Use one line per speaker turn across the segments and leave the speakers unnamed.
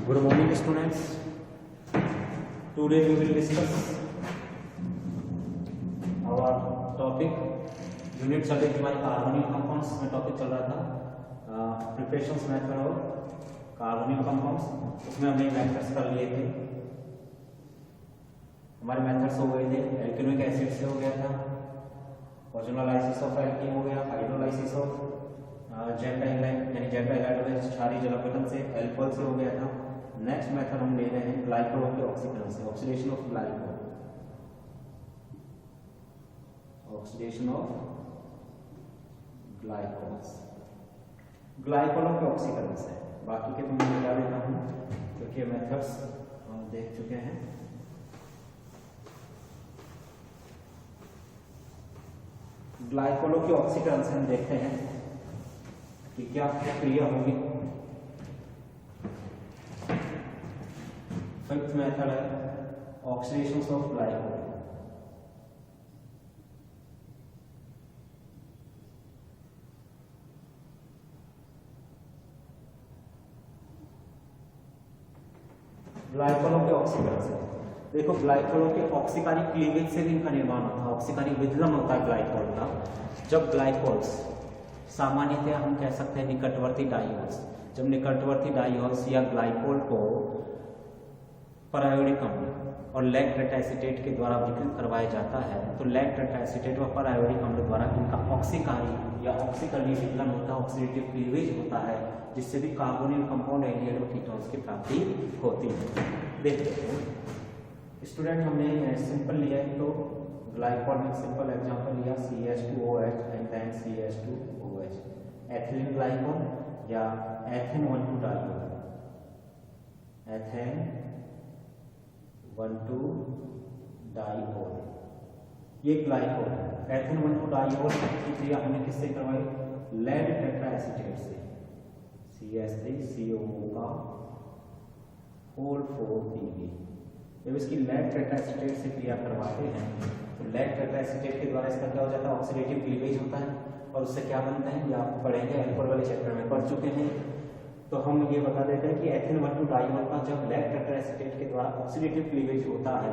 Good morning, students. Today we will discuss our topic. Unit चल रही थी हमारी कार्बोनिक कंपाउंड्स में, टॉपिक चल रहा था preparations method of carbonic compounds. उसमें हमने मेथड्स कर लिए थे। हमारे मेथड्स हो गए थे, एल्केनोइक एसिड से हो गया था, ओजोनोलाइसिस ऑफ एल्कीन हो गया, हाइड्रोलाइसिस ऑफ जेटाइलाइट यानी जेटाइलाइट क्षारीय जलापटन से, एल्कोहल से हो गया था। नेक्स्ट मेथड हम ले रहे हैं ग्लाइकोल के ऑक्सीकरण से, oxidation of glycol, oxidation of glycols, ग्लाइकोलों के ऑक्सीकरण से। बाकी के तो मैं बता देता हूँ क्योंकि मेथड्स हम देख चुके हैं। ग्लाइकोलों के ऑक्सीकरण से हम देखते हैं कि क्या क्रिया होगी। फिफ्थ मेथड है ऑक्सीडेशन ऑफ ग्लाइकोल। ग्लाइकोलों के ऑक्सीकरण से देखो, ग्लाइकोलों के ऑक्सीकारी क्लीवेज से भी इनका निर्माण होता है, ऑक्सीकारी विदलन होता है ग्लाइकोल का। जब ग्लाइकोल्स सामान्यतः हम कह सकते हैं निकटवर्ती डाइओल्स, जब निकटवर्ती डाइओल्स या ग्लाइकोल को परायोनिक अम्ल और लैक्टिक एसिटेट के द्वारा विकृत करवाया जाता है, तो लैक्टिक एसिटेट और परायोनिक अम्ल द्वारा इनका ऑक्सीकारी या ऑक्सीकरणीय विदलन होता है, ऑक्सीडेटिव क्लीवेज होता है, जिससे भी कार्बोनिल कंपाउंड एल्डिहाइड और कीटोन्स की प्राप्ति होती है। देखते हैं स्टूडेंट, हमने सिंपल लिया है तो ग्लाइकोल में सिंपल एग्जांपल लिया CH2OH and then CH2OH, ethylene glycol या एथेन 1,2 डाइओल, एथेन 1,2 डाइओल, ये ग्लाइकोल है। एथेन 1,2 डाइओल की क्रिया हमने किससे करवाई? लेड टेट्राएसिटेट से, CH3COO का होल 4Pb। जब इसकी लेड टेट्राएसिटेट से क्रिया करवाते हैं तो लेड टेट्राएसिटेट के द्वारा इसका क्या हो जाता है? ऑक्सीडेटिव क्लीवेज होता है और उससे क्या बनता है ये आप पढ़ेंगे, एल्कोहल वाले चैप्टर में पढ़ चुके हैं। तो हम ये बता देते हैं कि एथेन 1,2 डाइओल का जब लेड टेट्राएसिटेट के द्वारा ऑक्सीडेटिव क्लीवेज होता है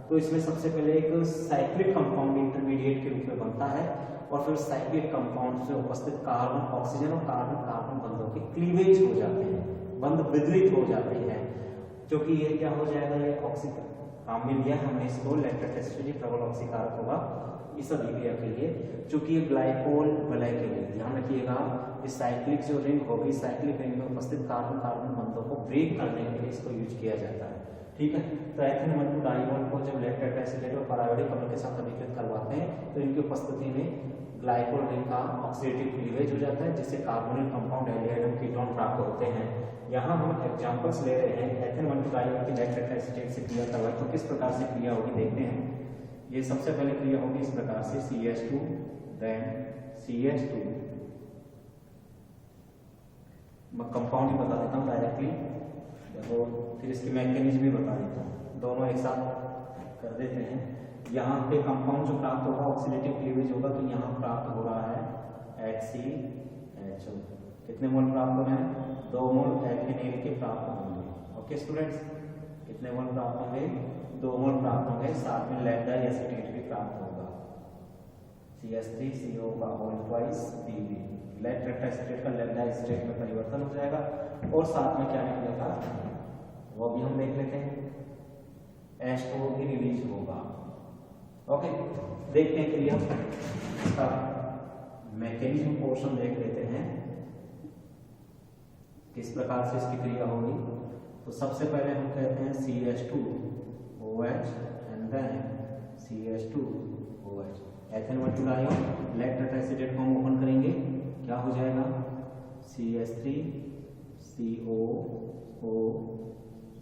तो इसमें सबसे पहले एक साइक्लिक कंपाउंड इंटरमीडिएट के रूप में बनता है और फिर साइक्लिक कंपाउंड से उपस्थित कार्बन, ऑक्सीजन और कार्बन कार्बन बंधों के क्लीवेज हो जाते हैं, बंध विदलित हो जाते हैं, क्योंकि ये क्या हो जाएगा? ये ऑक्सीकरण काम मिल गया हमने इसको, लैक्टिक एसिड प्रबल ऑक्सीकारक होगा इस अभिक्रिया के लिए। चूंकि ये ग्लाइकोल वलय के लिए, ध्यान रखिएगा, इस साइक्लिक जो रिंग होगी, साइक्लिक रिंग में उपस्थित कार्बन कार्बन बंधों को ब्रेक करने के लिए इसको यूज किया जाता है। ठीक है, तो एथेन 1,2 डाइओल को जब लैक्टिक एसिड और परायोनिक अम्ल के साथ अभिकृत करवाते हैं तो इनकी उपस्थिति में ग्लाइकोल रिंग का ऑक्सीडेटिव क्लीवेज हो जाता है, जिससे कार्बोनिल कंपाउंड एल्डिहाइड और कीटोन प्राप्त होते हैं। यहाँ हम एग्जांपल्स ले रहे हैं, एथेन 1,2 डाइओल की लैक्टिक एसिड से क्रिया करवाई तो किस प्रकार से क्रिया होगी देखते हैं। ये सबसे पहले क्रिया होगी इस प्रकार से, CH2 देन CH2, मैं कंपाउंड ही बता देता हूँ डायरेक्टली, देखो फिर इसकी मैकेनिज्म भी बता देता हूँ, दोनों एक साथ कर देते हैं। यहाँ पे कंपाउंड जो प्राप्त होगा ऑक्सीडेटिव क्लीवेज होगा, तो यहाँ प्राप्त हो रहा है HCHO, कितने मोल प्राप्त हो रहे हैं? 2 मोल एल्केनिल के प्राप्त होंगे। ओके स्टूडेंट्स, कितने मोल प्राप्त होंगे? 2 मोल प्राप्त होंगे, साथ में लेड डाइएसिटेट भी प्राप्त होगा, CH3CO का whole twice Pb, lead tetraacetate का लेड डाइएसिटेट में परिवर्तन हो जाएगा और साथ में क्या निकलेगा वो भी हम देख लेते हैं, H2O भी रिलीज होगा। ओके, देखते हैं क्रिया, इसका मैकेनिज्म पोर्शन देख लेते हैं किस प्रकार से इसकी क्रिया होगी। तो सबसे पहले हम कहते हैं CH2OH and then CH2OH, ethane 1,2 diol, lead tetraacetate को हम ओपन करेंगे, क्या हो जाएगा? CH3COO,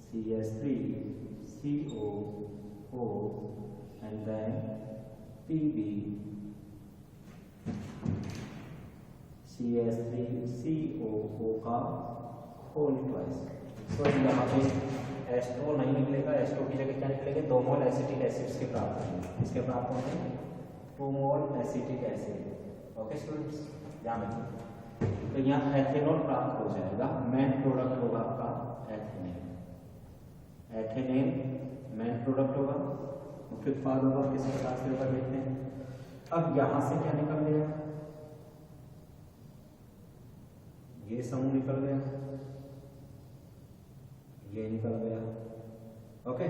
CH3COO and then Pb, CH3COO का होल ट्वाइस। तो यहाँ पे H2O नहीं निकलेगा, H2O की जगह क्या निकलेगा? 2 मोल एसिटिक एसिड्स के प्राप्त होंगे, इसके प्राप्त होंगे 2 मोल एसिटिक एसिड। ओके स्टूडेंट्स, ध्यान रखिए। तो यहाँ एथेनॉल प्राप्त हो जाएगा, मेन प्रोडक्ट होगा आपका एथेनॉल। एथेनेल मेन प्रोडक्ट होगा, मुख्य उत्पाद होगा, किसी प्रकार से होगा देखते हैं। अब यहां से क्या निकल गया, ये समूह निकल गया, ये निकल गया। ओके,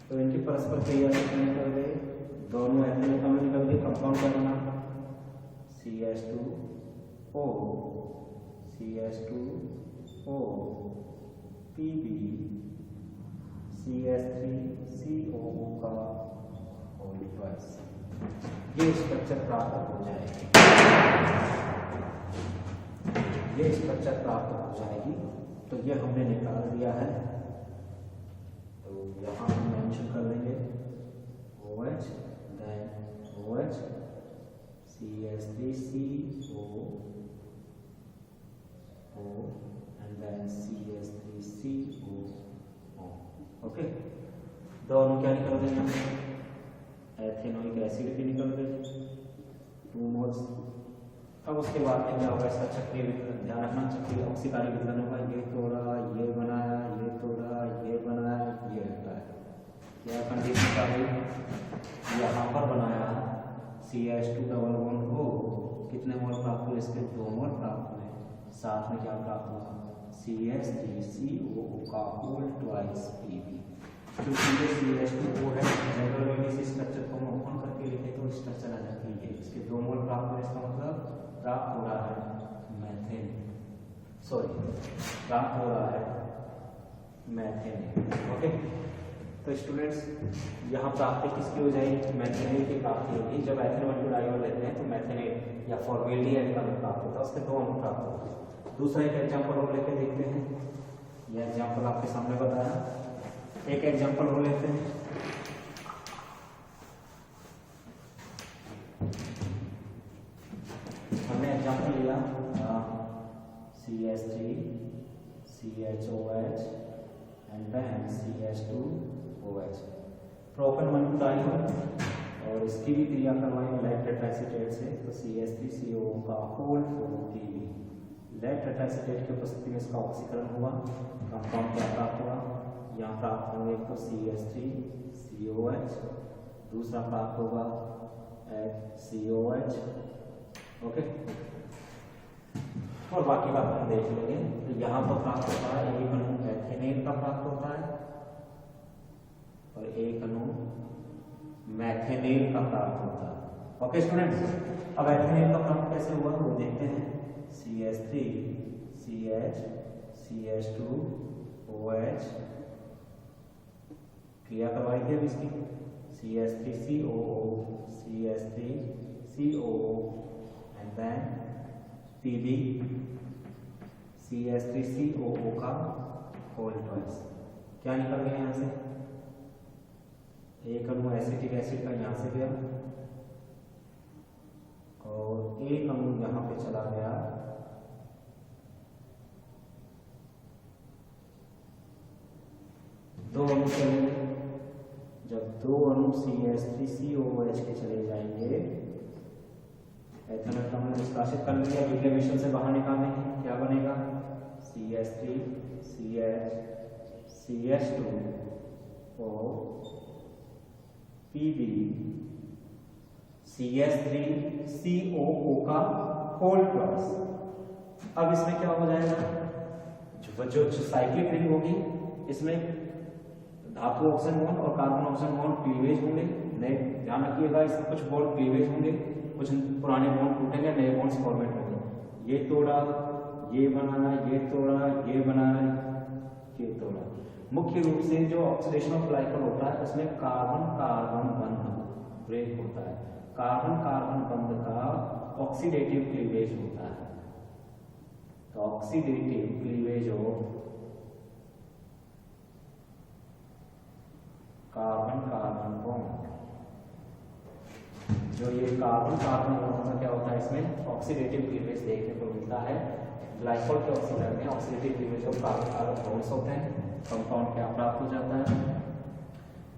तो इनकी परस्पर क्रिया से क्या निकल गए, दोनों एथेनॉल का निकल गए। कंपाउंड का बना CH2O CH2O Pb CH3COO का होल ट्वाइस, ये स्ट्रक्चर प्राप्त हो जाएगी, ये स्ट्रक्चर प्राप्त हो जाएगी। तो ये हमने निकाल दिया है, तो यहाँ हम मेंशन कर देंगे OH, then OH CH3COO and then CH3COO। Okay, दोनों क्या निकल गए, एथेनोइक एसिड भी निकल गए 2 मोल्स। अब उसके बाद में क्या होगा, इसका चक्रीय विघटन, ध्यान रखना चक्रीय ऑक्सीकरण विघटन होगा। ये तोड़ा, ये बनाया, ये तोड़ा, ये बनाया, ये हटाया। क्या कंडीशन का है, यहाँ पर बनाया CH2 डबल बॉन्ड को, कितने मोल प्राप्त हुए, इसके 2 मोल प्राप्त हुए। साथ में क्या प्राप्त हुआ, CH3COO का होल ट्वाइस Pb। क्योंकि ये CH2O है, जनरल में इस स्ट्रक्चर को हम ओपन करके लिखे तो स्ट्रक्चर आ जाती है, इसके 2 मोल प्राप्त हुए। इसका मतलब प्राप्त हो रहा है मैथेन, प्राप्त हो रहा है मैथेन। ओके, तो स्टूडेंट्स यहाँ प्राप्ति किसकी हो जाएगी, मैथेनेल की प्राप्ति होगी। जब एथेनॉल डाइऑल लेते हैं तो मैथेनेल या फॉर्मेल्डिहाइड का प्राप्त होता है, उसके 2 अणु प्राप्त होते हैं। दूसरा एक एग्जाम्पल और लेके देखते हैं, यह एग्जाम्पल आपके सामने बताया, एक एग्जाम्पल और लेते हैं। हमने एग्जाम्पल लिया CH3 CHOH and then CH2OH, propane diol, और इसकी भी क्रिया करवाएंगे लेड टेट्राएसिटेट से, तो CH3COO का होल 4Pb। लेड टेट्राएसिटेट की उपस्थिति में इसका ऑक्सीकरण हुआ, कंपाउंड क्या प्राप्त हुआ, यहाँ प्राप्त होंगे एक तो CH3COH, दूसरा प्राप्त होगा COH। ओके, और बाकी बात हम देख लेंगे। तो यहाँ तो प्राप्त होता है एक अणु एथेनेल का प्राप्त होता है और एक अणु मैथेनेल का प्राप्त होता है। ओके स्टूडेंट्स, अब एथेनेल का प्राप्त कैसे हुआ वो देखते हैं। CH3 CH CH2OH क्रिया करवाई थी अब इसकी, CH3COO CH3COO and then Pb CH3COO का होल ट्वाइस। क्या निकल गया यहाँ से, एक अणु एसिटिक एसिड का यहाँ से गया और एक अणु यहाँ पे चला गया दो अणु चलेंगे। जब 2 अणु CH3COOH के चले जाएंगे, एथेनॉल का हमने निष्कासित कर लिया, डिक्लेमेशन से बाहर निकालेंगे, क्या बनेगा CH3 CH CH2O Pb CH3COO का होल ट्वाइस। अब इसमें क्या हो जाएगा, जो साइक्लिक रिंग होगी, इसमें धातु ऑक्सीजन बॉन्ड और कार्बन ऑक्सीजन बॉन्ड क्लीवेज होंगे। नए ध्यान रखिएगा, इसमें कुछ बॉन्ड क्लीवेज होंगे, कुछ पुराने बॉन्ड टूटेंगे, नए बॉन्ड्स फॉर्मेट होंगे। ये तोड़ा, ये बनाना, ये तोड़ा, ये बनाना, ये तोड़ा। मुख्य रूप से जो ऑक्सीडेशन ऑफ ग्लाइकॉल होता है उसमें कार्बन कार्बन बंध ब्रेक होता है, कार्बन कार्बन बंध का ऑक्सीडेटिव क्लीवेज होता है। तो oxidative cleavage of carbon carbon bond, जो ये कार्बन कार्बन बॉन्ड का क्या होता है, इसमें ऑक्सीडेटिव क्लीवेज देखने को मिलता है। ग्लाइकोल के ऑक्सीकरण में oxidative cleavage of carbon carbon bonds होते हैं। कंपाउंड क्या प्राप्त हो जाता है,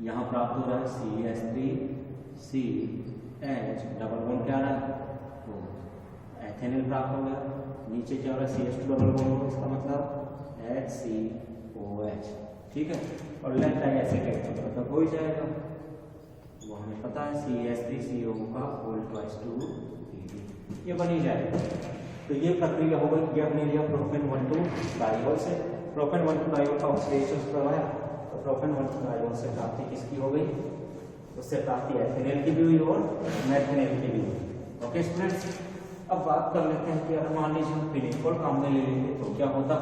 यहाँ प्राप्त हो रहा है CH3CH डबल बॉन्ड क्या आ रहा है, तो एथेनॉल प्राप्त हो गया। नीचे क्या हो रहा है CH2 डबल बॉन्ड, इसका मतलब HCOH। ठीक है, और लेफ्ट डाइएसिटेट का मतलब हो ही जाएगा, वो हमें पता है CH3CO का होल ट्वाइस टू Pb, ये बन ही जाएगा। तो ये प्रक्रिया हो गई, ये हमने लिया प्रोपेन 1,2 डाइऑल से, प्रोपेन 1,2 डाइऑल का ऑक्सीडेशन करवाया, तो प्रोपेन 1,2 डाइऑल से प्राप्ति किसकी हो गई, उससे प्राप्ति एथेनॉल की भी हुई और मेथेनॉल की भी हुई। ओके स्टूडेंट्स, अब बात कर लेते हैं कि अगर मान लीजिए हम फिनिकोल काम में ले लेते तो क्या होता।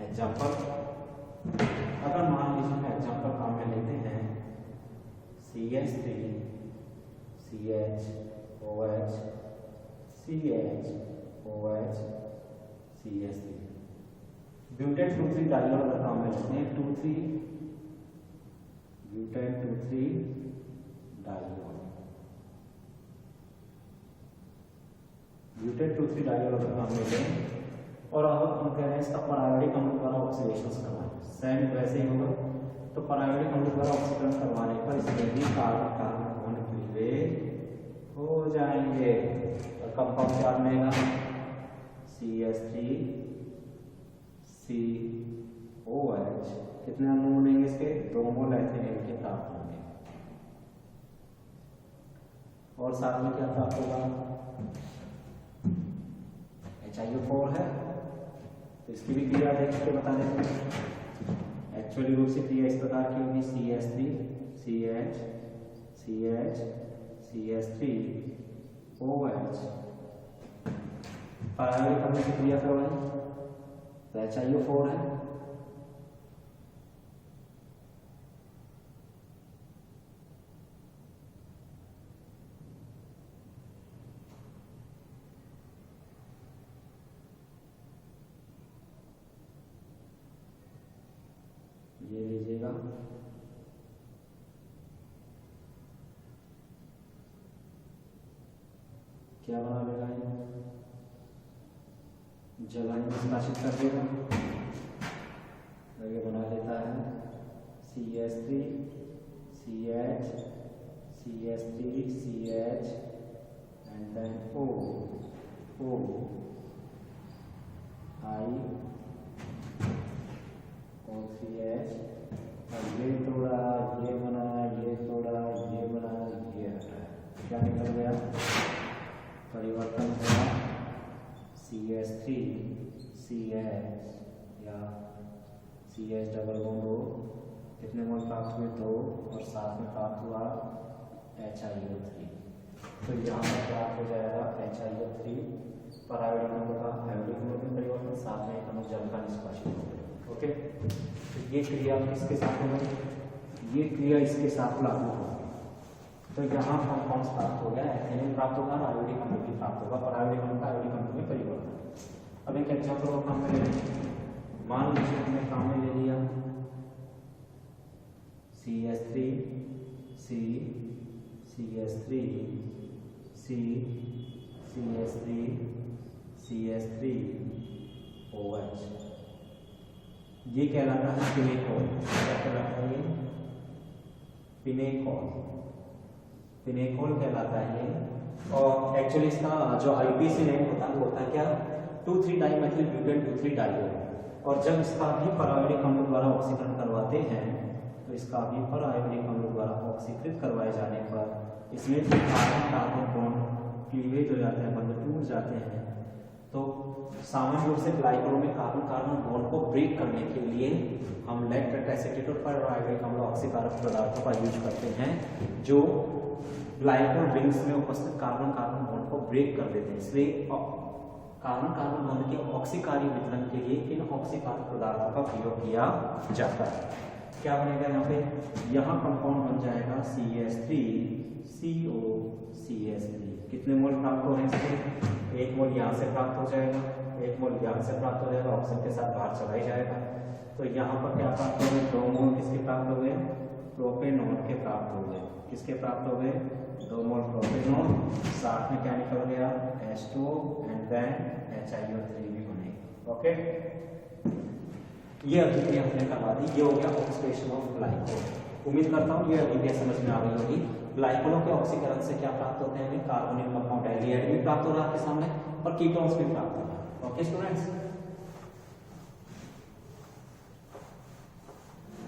एग्जाम्पल, अगर मान लीजिए हम एग्जाम्पल काम में लेते हैं CH3 CHOH CHOH CH3, butane 2,3 diol अगर काम में लेते हैं 2,3 ब्यूटेन 2,3 डाइऑल, ब्यूटेन 2,3 डाइऑल अगर काम में लें और अब हम कह रहे हैं इसका परायोडिक अम्ल द्वारा ऑक्सीडेशन करवाएं, सेम वैसे ही होगा। तो परायोडिक अम्ल द्वारा ऑक्सीकरण करवाने पर इसमें भी कार्बन कार्बन बॉन्ड क्लीवेज हो जाएंगे और कंपाउंड क्या बनेगा CH3 COH, कितने अणु बनेंगे इसके, 2 मोल एथेनॉल के प्राप्त होंगे और साथ में क्या प्राप्त होगा, HiO4 है, तो इसकी भी क्रिया देख के बता देते हैं। एक्चुअली रूप से क्रिया इस प्रकार की होगी CH3 CH CH CH3 OH, परायोडिक अम्ल से क्रिया करवाएं तो HiO4 है, ये लीजिएगा, क्या बना लेगा ये, जल निष्कासित कर देगा, ये बना लेता है CH3 CH CH3 CH and then O I OCH, और ये तोड़ा, ये बना, ये तोड़ा, ये बना, ये हटा, क्या निकल गया, परिवर्तन हुआ CH3 CH या CH डबल बॉन्ड हो, कितने मोल प्राप्त हुए 2 और साथ में प्राप्त हुआ HiO3, तो यहाँ पर प्राप्त हो जाएगा HiO3, परायोडिक अम्ल का आयोडिक अम्ल में परिवर्तन, साथ में एक अणु जल का निष्कासित हो गया। ओके, तो ये क्रिया किसके साथ हो गई, ये क्रिया इसके साथ लागू हो गई, तो यहाँ कंपाउंड प्राप्त हो गया, एथेनॉल प्राप्त होगा, आयोडिक अम्ल भी प्राप्त होगा, परायोडिक अम्ल का आयोडिक अम्ल में परिवर्तन। अब एक एग्जाम्पल और काम में ले लेंगे, मान लीजिए हमने काम में ले लिया CH3 C CH3 C CH3 CH3 OH, ये कहलाता है फिनेकोल, क्या कहलाता है ये, फिनेकोल, फिनेकोल कहलाता है ये। और एक्चुअली इसका जो IUPAC नेम होता है वो होता है क्या, 2,3 डाइमेथिल ब्यूटेन 2,3 डाइऑल, और जब इसका भी परायोडिक अम्ल द्वारा ऑक्सीकरण करवाते हैं तो इसका भी परायोडिक अम्ल द्वारा ऑक्सीकृत करवाए जाने पर इसमें जो कार्बन कार्बन बॉन्ड क्लीवेज हो जाते हैं, बंध टूट जाते हैं, तो सामान्य रूप से ग्लाइकोल में कार्बन कार्बन बॉन्ड को ब्रेक करने के लिए हम लैक्टिक एसिड और परायोडिक अम्ल ऑक्सीकारक पदार्थों का यूज करते हैं जो ग्लाइकोल रिंग्स में उपस्थित कार्बन कार्बन बॉन्ड को ब्रेक कर देते हैं। इसलिए कार्बन कार्बन बॉन्ड के ऑक्सीकारी वितरण के लिए इन ऑक्सीकारक पदार्थों का प्रयोग किया जाता है। क्या बनेगा यहाँ पे, यहाँ कंपाउंड बन जाएगा CH3 CO CH3, कितने मोल प्राप्त हो रहे हैं इसके, 1 मोल यहाँ से प्राप्त हो जाएगा, 1 मोल यहाँ से प्राप्त हो जाएगा, ऑक्सीजन के साथ बाहर चला ही जाएगा, तो यहाँ पर क्या प्राप्त हो गए, 2 मोल किसके प्राप्त हो गए, प्रोपेनॉन के प्राप्त हो गए, किसके प्राप्त हो गए, 2 मोल प्रोपेनॉन, साथ में क्या निकल गया H2 एंड देन HiO3 भी बनेगा। ओके, ये अभिक्रिया हमने करवा दी, ये हो गया ऑक्सीडेशन ऑफ ग्लाइकोल। उम्मीद करता हूँ ये अभिक्रिया समझ में आ गई होगी। ग्लाइकोलों के ऑक्सीकरण से क्या प्राप्त होते हैं, कार्बोनिल कंपाउंड एल्डिहाइड भी प्राप्त हो रहा है आपके सामने और कीटोन्स भी प्राप्त हो रहा है। ओके स्टूडेंट्स,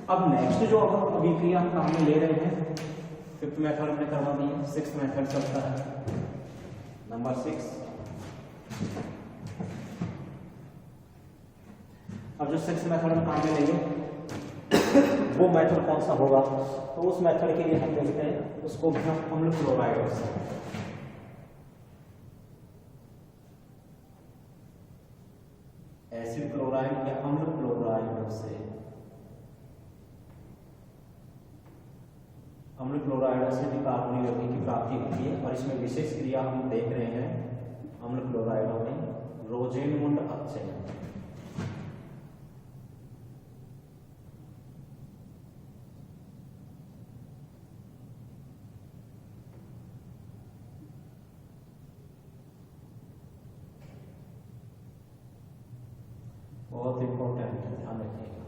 अब नेक्स्ट जो अब अभिक्रिया हम काम में ले रहे हैं, फिफ्थ मेथड हमने करवा दी है, सिक्स्थ मेथड चलता है नंबर 6। अब जो सिक्स्थ मेथड हम काम में लेंगे वो मेथड कौन सा होगा, तो उस मेथड के लिए हम देखते हैं उसको भी हम अम्ल क्लोराइड से, एसिड क्लोराइड या अम्ल क्लोराइड से, अम्ल क्लोराइड से भी कार्बनिक यौगिक की प्राप्ति होती है। और इसमें विशेष क्रिया हम देख रहे हैं अम्ल क्लोराइडों में रोजेनमुंड अपचयन। बहुत इंपॉर्टेंट है, ध्यान रखिएगा।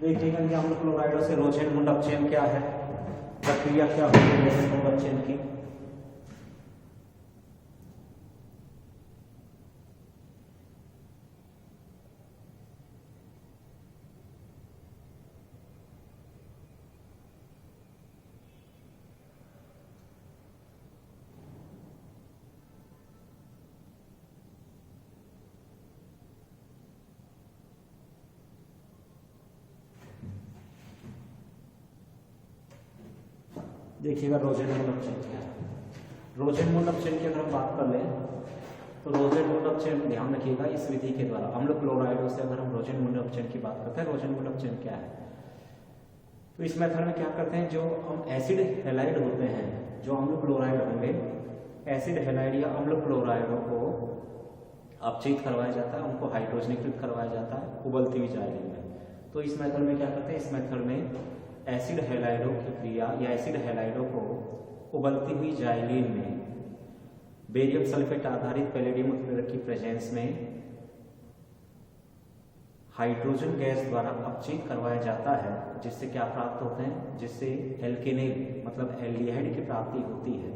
देखिएगा कि अम्ल क्लोराइडों से रोजेनमुंड अपचयन क्या है, प्रक्रिया क्या होती है रोजेनमुंड अपचयन की। देखिएगा रोजेनमुंड अपचयन क्या है। रोजेनमुंड अपचयन की अगर हम बात कर लें तो रोजेनमुंड अपचयन ध्यान रखिएगा इस विधि के द्वारा अम्ल क्लोराइडों से अगर हम रोजेनमुंड अपचयन की बात करते हैं, रोजेनमुंड अपचयन क्या है, तो इस मेथड में क्या करते हैं, जो हम एसिड हैलाइड होते हैं, जो अम्ल क्लोराइड होंगे, एसिड हैलाइड या अम्ल क्लोराइडों को अपचयित करवाया जाता है, उनको हाइड्रोजनीकृत करवाया जाता है उबलती हुई जाइलिन में। तो इस मेथड में क्या करते हैं, इस मेथड में एसिड हैलाइडों की क्रिया या एसिड हैलाइडों को उबलती हुई जाइलिन में बेरियम सल्फेट आधारित पैलेडियम उत्प्रेरक की प्रेजेंस में हाइड्रोजन गैस द्वारा अपचयित करवाया जाता है, जिससे क्या प्राप्त होते हैं, जिससे एल्केनेल मतलब एल्डिहाइड की प्राप्ति होती है।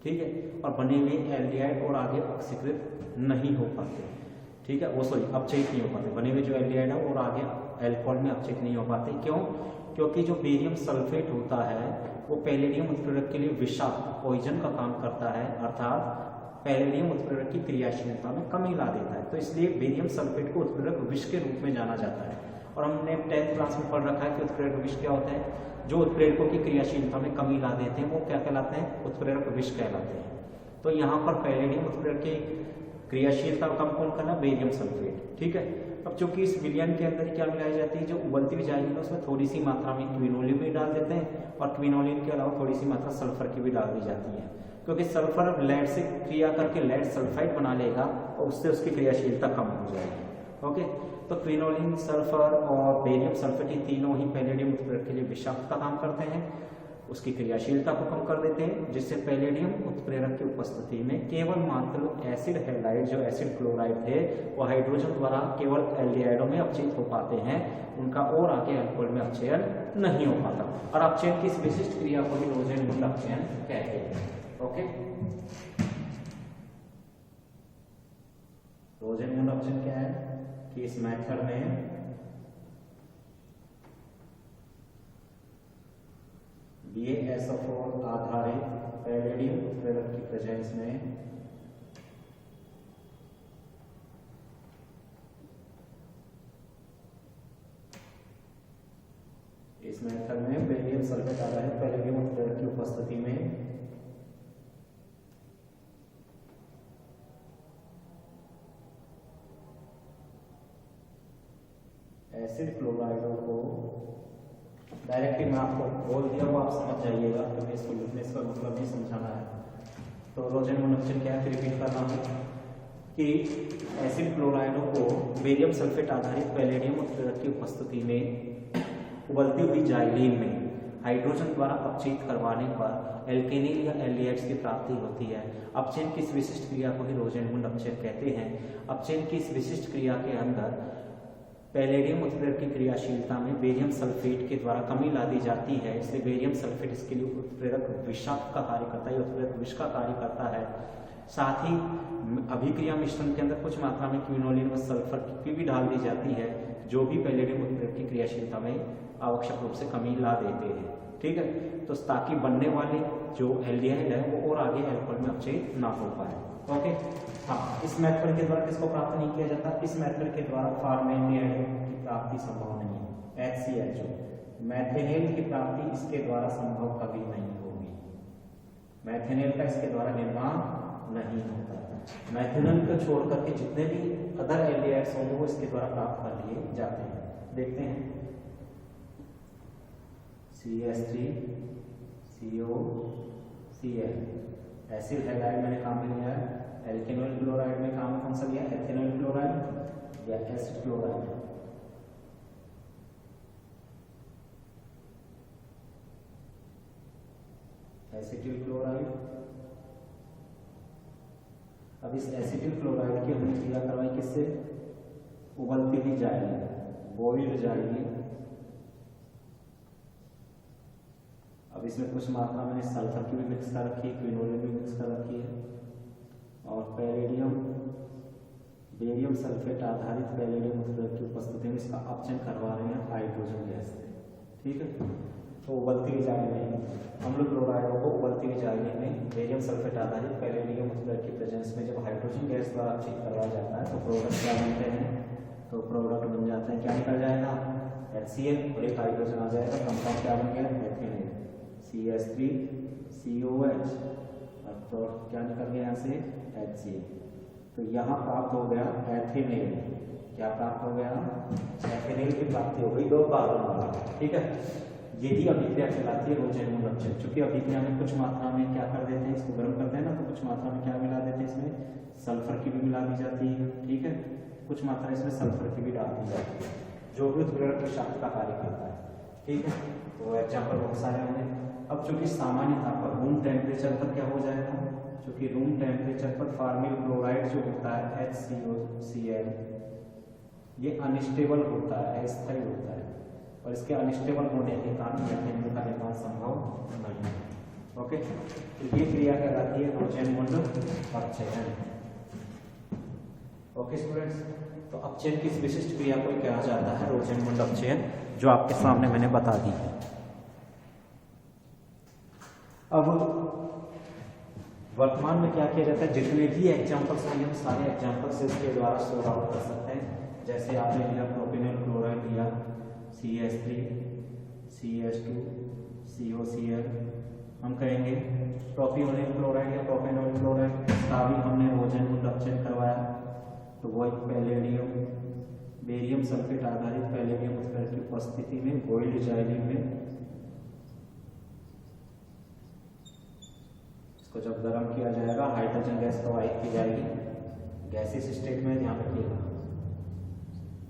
ठीक है, और बने हुए एल्डिहाइड और आगे ऑक्सीकृत नहीं हो पाते। ठीक है, वो सॉरी अपचयित नहीं हो पाते, बने हुए जो एल्डिहाइड है और आगे एल्कोहल में अपचयित नहीं हो पाते। क्यों? क्योंकि जो बेरियम सल्फेट होता है वो पैलेडियम उत्प्रेरक के लिए विषाक्त पॉइजन का काम करता है, अर्थात पैलेडियम उत्प्रेरक की क्रियाशीलता में कमी ला देता है। तो इसलिए बेरियम सल्फेट को उत्प्रेरक विष के रूप में जाना जाता है। और हमने 10th क्लास में पढ़ रखा है कि उत्प्रेरक विष क्या होता है, जो उत्प्रेरकों की क्रियाशीलता में कमी ला देते हैं वो क्या कहलाते हैं, उत्प्रेरक विष कहलाते हैं। तो यहाँ पर पैलेडियम उत्प्रेरक की क्रियाशीलता कम कौन करना, बेरियम सल्फेट। ठीक है, अब चूंकि इस विलयन के अंदर क्या मिलाई जाती है, जो उबलती हुई जाइलिन है उसमें थोड़ी सी मात्रा में क्विनोलिन भी डाल देते हैं, और क्विनोलिन के अलावा थोड़ी सी मात्रा सल्फर की भी डाल दी जाती है, क्योंकि सल्फर लेड से क्रिया करके लेड सल्फाइड बना लेगा और उससे उसकी क्रियाशीलता कम हो जाएगी। ओके, तो क्विनोलिन, सल्फर और बेरियम सल्फेट ये तीनों ही पैलेडियम उत्प्रेरक के लिए विषाक्त का काम करते हैं, उसकी क्रियाशीलता को कम कर देते हैं, जिससे पैलेडियम उत्प्रेरक की उपस्थिति में केवल मात्र एसिड हैलाइड जो एसिड क्लोराइड थे वो हाइड्रोजन द्वारा केवल एल्डिहाइडों में अपचयित हो पाते हैं, उनका और आगे अल्कोहल में अपचयन नहीं हो पाता। और अपचयन की इस विशिष्ट क्रिया को ही रोजेनमुंड अपचयन कहते हैं। ओके, रोजेनमुंड अपचयन क्या है कि इस मेथड में BaSO4 आधारित पैलेडियम उत्प्रेरक की प्रेजेंस में इस मेथड में बेरियम सल्फेट आधारित पैलेडियम उत्प्रेरक की उपस्थिति में एसिड क्लोराइडों को डायरेक्टली मैं आपको बोल दिया वो आप समझ जाइएगा, क्योंकि इसको लिखने का मतलब नहीं समझाना है। तो रोजेनमुंड अपचयन क्या है, रिपीट कर रहा हूँ कि एसिड क्लोराइडों को बेरियम सल्फेट आधारित पैलेडियम उत्प्रेरक की उपस्थिति में उबलती हुई जाइलिन में हाइड्रोजन द्वारा अपचयित करवाने पर एल्केनिल या एल्डिहाइड्स की प्राप्ति होती है। अपचयन की इस विशिष्ट क्रिया को ही रोजेनमुंड अपचयन कहते हैं। अपचयन की इस विशिष्ट क्रिया के अंदर पैलेडियम उत्प्रेरक की क्रियाशीलता में बेरियम सल्फेट के द्वारा कमी ला दी जाती है, इसलिए बेरियम सल्फेट इसके लिए उत्प्रेरक विषाक्त का कार्य करता है, उत्प्रेरक विष का कार्य करता है, साथ ही अभिक्रिया मिश्रण के अंदर कुछ मात्रा में क्विनोलिन व सल्फर की भी डाल दी जाती है, जो भी पैलेडियम उत्प्रेरक की क्रियाशीलता में आवश्यक रूप से कमी ला देते हैं। ठीक है, तो ताकि बनने वाले जो एल्डिहाइड है वो और आगे एल्कोहल में अपचयित ना हो पाए। ओके, हाँ, इस मेथड के द्वारा किसको प्राप्त नहीं किया जाता? इस मेथड के द्वारा फॉर्मेल्डिहाइड की प्राप्ति संभव नहीं है। HCHO मैथेनेल की प्राप्ति इसके द्वारा संभव कभी नहीं होगी। मैथेनेल का इसके द्वारा निर्माण नहीं होता। मैथेनॉल को छोड़ करके जितने भी अदर एल्डिहाइड्स होंगे वो इसके द्वारा प्राप्त कर लिए जाते हैं। देखते हैं, CH3 CO Cl acid halide मैंने काम में लिया है। एल्केनॉल क्लोराइड में काम कौन सा लिया? एथेनॉल क्लोराइड या एसिड क्लोराइड? Acetyl chloride. अब इस एसिटिल क्लोराइड की हमने क्रिया करवाई किससे? उबलती हुई जाएगी, बॉइल्ड जाएगी। अब इसमें कुछ मात्रा मैंने सल्फर की भी मिक्स कर रखी है, क्विनोलिन भी मिक्स कर रखी है, और पैलेडियम बेरियम सल्फेट आधारित पैलेडियम उत्प्रेरक की उपस्थिति में इसका अपचयन करवा रहे हैं हाइड्रोजन गैस से। ठीक है, तो उबलती हुई जाली में अम्ल क्लोराइडों को उबलती हुई जाली में बेरियम सल्फेट आधारित पैलेडियम उत्प्रेरक की प्रेजेंस में जब हाइड्रोजन गैस द्वारा अपचयित करवाया जाता है तो प्रोडक्ट क्या बनते हैं? तो प्रोडक्ट बन जाते हैं, क्या निकल जाएगा? HCl और एक हाइड्रोजन आ जाएगा, कंपाउंड क्या बन गया? एथेनेल, CH3 COH, और प्रोडक्ट क्या निकल गया यहाँ से? HCl। तो यहाँ प्राप्त हो गया एथेनेल। क्या प्राप्त हो गया? एथेनेल की प्राप्ति हो गई 2 कार्बन वाला। ठीक है, यही अभिक्रिया कहलाती है रोजेनमूल अपचयन। चूंकि अभिक्रिया में कुछ मात्रा में क्या कर देते हैं, इसको गर्म करते हैं ना, तो कुछ मात्रा में क्या मिला देते हैं, इसमें सल्फर की भी मिला दी जाती है। ठीक है, कुछ मात्रा इसमें सल्फर की भी डाल दी जाती है, जो भी उत्प्रेरक विषाक्त का कार्य करता है। ठीक है, तो एग्जाम्पल बहुत सारे होंगे। अब चूंकि सामान्य ताप पर रूम टेम्परेचर पर क्या हो जाएगा? चूंकि रूम टेम्परेचर पर फॉर्मिल क्लोराइड जो होता है HCOCl ये अनस्टेबल होता है, अस्थायी होता है, और इसके अनस्टेबल होने के कारण मैथेनॉल का निर्माण संभव नहीं है। ओके, तो ये क्रिया कहलाती है रोजेनमूल अपचयन। ओके स्टूडेंट्स, तो अपचयन की विशिष्ट क्रिया को कहा जाता है रोजेनमूल अपचयन, जो आपके सामने मैंने बता दी है। अब वर्तमान में क्या किया जाता है? जितने भी एग्जाम्पल्स हैं हम सारे एग्जाम्पल्स इसके द्वारा सोल्व आउट कर सकते हैं। जैसे आपने लिया प्रोपेनॉल क्लोराइड लिया, CH3 CH2 COCl, हम कहेंगे प्रोपियोनिल क्लोराइड या प्रोपेनॉल क्लोराइड का भी हमने रोजेनमूल अपचयन करवाया, तो वो एक पैलेडियम बेरियम सल्फेट आधारित पैलेडियम उत्प्रेरक की उपस्थिति में बॉइल्ड जाइलिन में इसको जब गर्म किया जाएगा हाइड्रोजन गैस प्रवाहित की जाएगी गैसियस स्टेट में। ध्यान रखिएगा,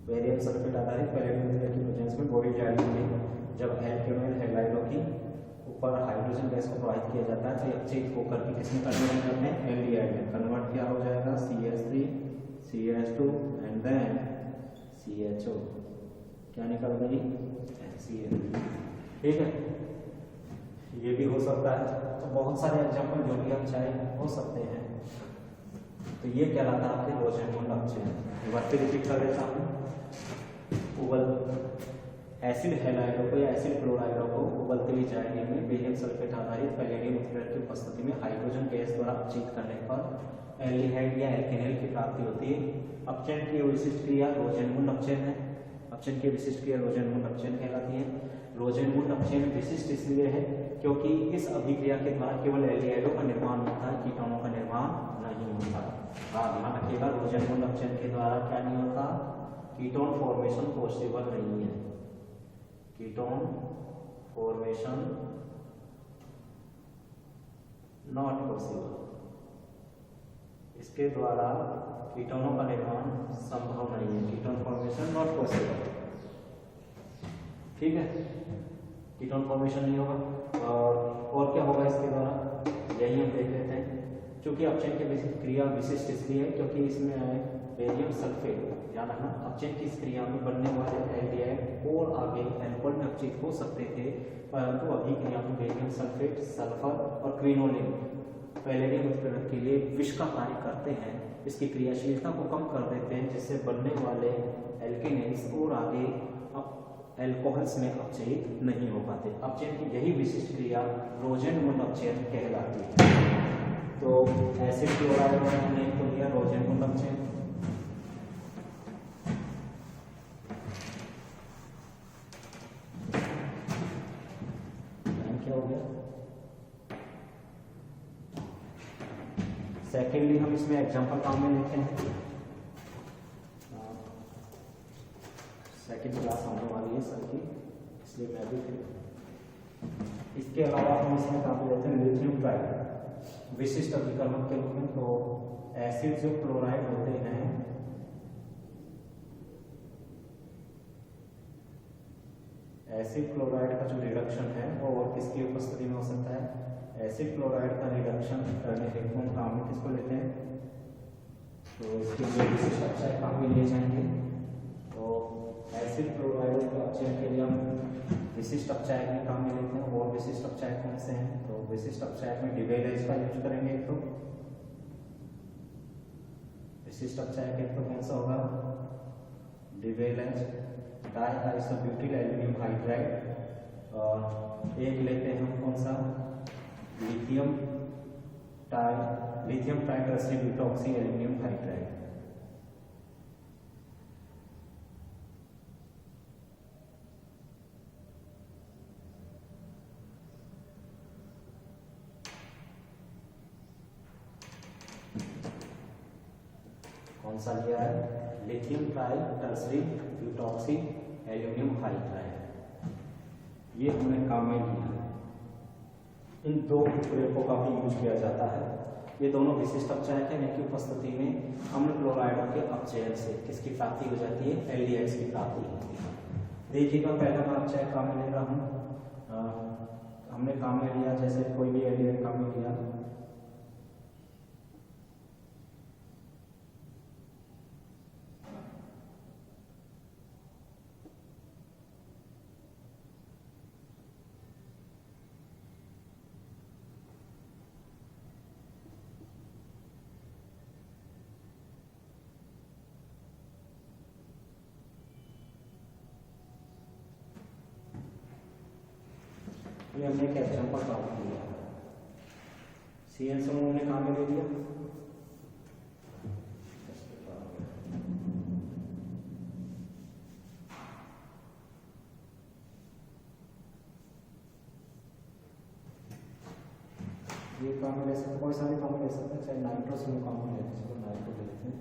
बेरियम सल्फेट आधारित पैलेडियम उत्प्रेरक की प्रेजेंस में बॉइल्ड जाइलिन में जब एल्केनॉल हैलाइडों की ऊपर हाइड्रोजन गैस को प्रवाहित किया जाता है तो अपचयित होकर के किसमें कन्वर्ट करते हैं? एल्डिहाइड में कन्वर्ट क्या हो जाएगा? CH3 CH2 and then CHO, क्या निकल गई? HCl। ठीक है, ये भी हो सकता है। तो बहुत सारे एग्जाम्पल जो भी आप चाहे हो सकते हैं। तो ये कहलाता है आपके रोजेनमूल अपचयन। एक बार फिर रिपीट कर देता हूँ। एसिड हैलाइडों को या एसिड क्लोराइडों को उबलते हुई जाइलिन में बेरियम सल्फेट आधारित पैलेडियम उत्प्रेरक की उपस्थिति में हाइड्रोजन गैस द्वारा अपचयित करने पर एल्डिहाइड या एल्केनॉल की प्राप्ति होती है। अपचयन की विशिष्ट क्रिया रोजेनमूल अपचयन है। अपचयन की विशिष्ट क्रिया रोजेनमूल अपचयन कहलाती है। रोजेनमूल अपचयन विशिष्ट इसलिए है क्योंकि इस अभिक्रिया के द्वारा केवल एल्डिहाइडों का निर्माण होता है, कीटोनों का निर्माण नहीं होता। ध्यान रखिएगा, रोजेनमूल अपचयन के द्वारा क्या नहीं होता? कीटोन फॉर्मेशन पॉसिबल नहीं है। Ketone formation not possible. इसके द्वारा कीटोनों का निर्माण संभव नहीं है। Ketone formation not possible. ठीक है, कीटोन फॉर्मेशन नहीं होगा। और क्या होगा इसके द्वारा? यही हम देख लेते हैं। क्योंकि अपचयन की क्रिया विशिष्ट इसलिए है क्योंकि इसमें आए बेरियम सल्फेट। ध्यान रखना, अपचयन की इस क्रिया में बनने वाले एल्डिहाइड और आगे एल्कोहल में अपचयित हो सकते थे, परंतु अभिक्रिया में बेरियम सल्फेट, सल्फर और क्विनोलिन पैलेडियम उत्प्रेरक के लिए विष का कार्य करते हैं, इसकी क्रियाशीलता को कम कर देते हैं, जिससे बनने वाले एल्केनेस और आगे एल्कोहल्स में अपचयित नहीं हो पाते। अपचयन की यही विशिष्ट क्रिया रोजेनमुंड अपचयन कहलाती है। तो एसिड क्लोराइड में हमने तो लिया रोजेनमुंड अपचयन। क्या हो गया? सेकेंडली हम इसमें एग्जाम्पल काम में लेते हैं। सेकेंड क्लास आने वाली है सर की, इसलिए मैं भी फिर इसके अलावा हम इसमें काम लेते हैं लिथियम ट्राइड विशिष्ट अभिकर्मक के रूप में। तो एसिड जो क्लोराइड होते हैं, एसिड क्लोराइड का जो रिडक्शन है वो और किसकी उपस्थिति में हो सकता है? एसिड क्लोराइड का रिडक्शन करने के लिए हम काम में किसको लेते हैं? तो इसके लिए विशिष्ट अपचय काम में लिए जाएंगे। तो एसिड क्लोराइड के अपचयन के लिए हम विशिष्ट अपचायक भी काम में लेते हैं। और विशिष्ट अपचायक कौन से हैं? तो विशिष्ट अपचायक में डिवेलेज का यूज करेंगे। एक तो विशिष्ट अपचायक एक तो कौन सा होगा? डिवेलेज डाई आइसोब्यूटिल एल्यूमिनियम हाइड्राइड। और एक लेते हैं हम कौन सा? Lithium tritertiary butoxy aluminium hydride. कौन सा लिया है? Lithium tritertiary butoxy aluminium hydride, ये हमने काम में लिया है। इन दो उत्प्रेरकों का भी यूज किया जाता है। ये दोनों विशिष्ट अपचायक हैं, इनकी उपस्थिति में अम्ल क्लोराइडों के अपचयन से किसकी प्राप्ति हो जाती है? एल्डिहाइड्स की प्राप्ति होती है। देखिएगा पहला मैं अपचायक काम में ले रहा हूँ। हमने काम में लिया जैसे कोई भी एल्डिहाइड काम में लिया, ये हमने एक एग्जाम्पल काम किया। CN समूह ने काम में ले लिया। ये काम में ले सकते, कोई सा भी काम में ले सकते हैं, चाहे नाइट्रो समूह काम में लेते हैं। चलो नाइट्रो ले लेते हैं।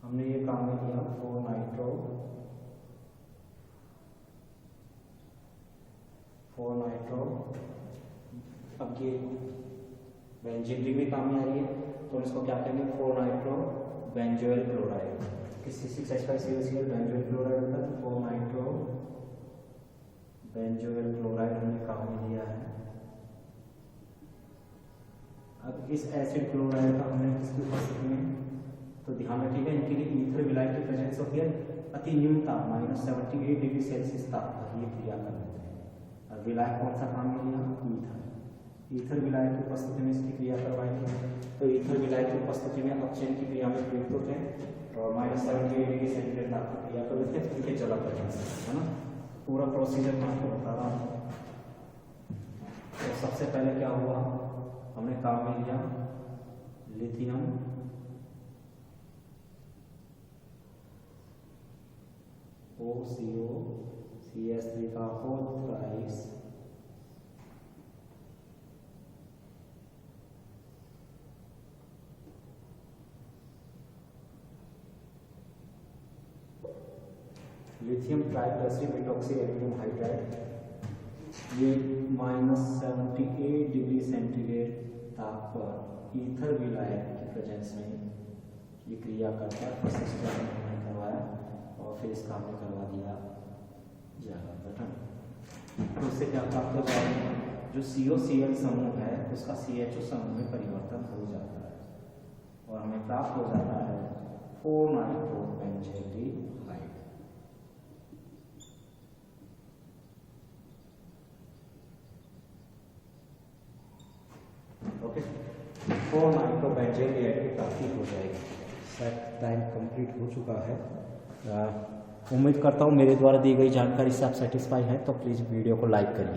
हमने ये काम में किया 4 नाइट्रो अब ये बेंजीन रिंग भी काम में आ रही है, तो इसको क्या कहेंगे? 4 नाइट्रो बेंजोइल क्लोराइड। किसी C6H5COCl बेंजोइल क्लोराइड होता है। 4 नाइट्रो बेंजोइल क्लोराइड हमने काम में लिया है। अब इस एसिड क्लोराइड का हमने किसकी उपस्थिति में, तो ध्यान रखिएगा इनके लिए ईथर विलायक की प्रेजेंस होती है। अति न्यून तापमान -78 डिग्री सेल्सियस तापमान ये क्रिया कर लेते हैं। और विलायक कौन सा काम में लिया? ईथर विलायक की उपस्थिति में इसकी क्रिया करवाएंगे। तो ईथर विलायक की उपस्थिति में अपचयन की क्रिया में प्रयुक्त होते हैं और -78 डिग्री सेंटीग्रेड तापमान क्रिया कर लेते हैं। इनके जला प्रेजेंस है ना। पूरा प्रोसीजर मैं आपको बता रहा हूँ। तो सबसे पहले क्या हुआ? हमने काम में लिया लिथियम OCO CS3 का 4 thrice lithium tritertiary butoxy aluminium hydride. ये -78 डिग्री सेंटीग्रेड ताप पर ईथर विलायक की प्रेजेंस में ये क्रिया करता है। फर्स्ट स्टेप हमने करवाया और फिर इसका हमने करवा दिया जाएगा गठन। तो इससे क्या प्राप्त हो जाएगा? जो COCl समूह है उसका CHO समूह में परिवर्तन हो जाता है और हमें प्राप्त हो जाता है 4 नाइट्रो बेंजीन। 4 नाइट्रोबेंजीन रिएक्टिव प्राप्ति हो जाएगी। सेट टाइम कंप्लीट हो चुका है। उम्मीद करता हूँ मेरे द्वारा दी गई जानकारी से आप सेटिस्फाई हैं, तो प्लीज़ वीडियो को लाइक करिए।